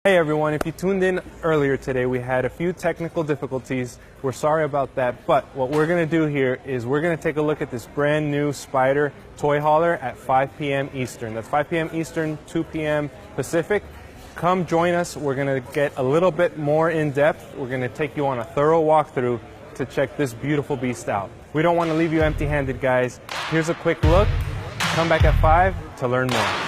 Hey everyone, if you tuned in earlier today, we had a few technical difficulties. We're sorry about that, but what we're going to do here is we're going to take a look at this brand new Spyder toy hauler at 5 p.m. Eastern. That's 5 p.m. Eastern, 2 p.m. Pacific. Come join us. We're going to get a little bit more in depth. We're going to take you on a thorough walkthrough to check this beautiful beast out. We don't want to leave you empty-handed, guys. Here's a quick look. Come back at 5 to learn more.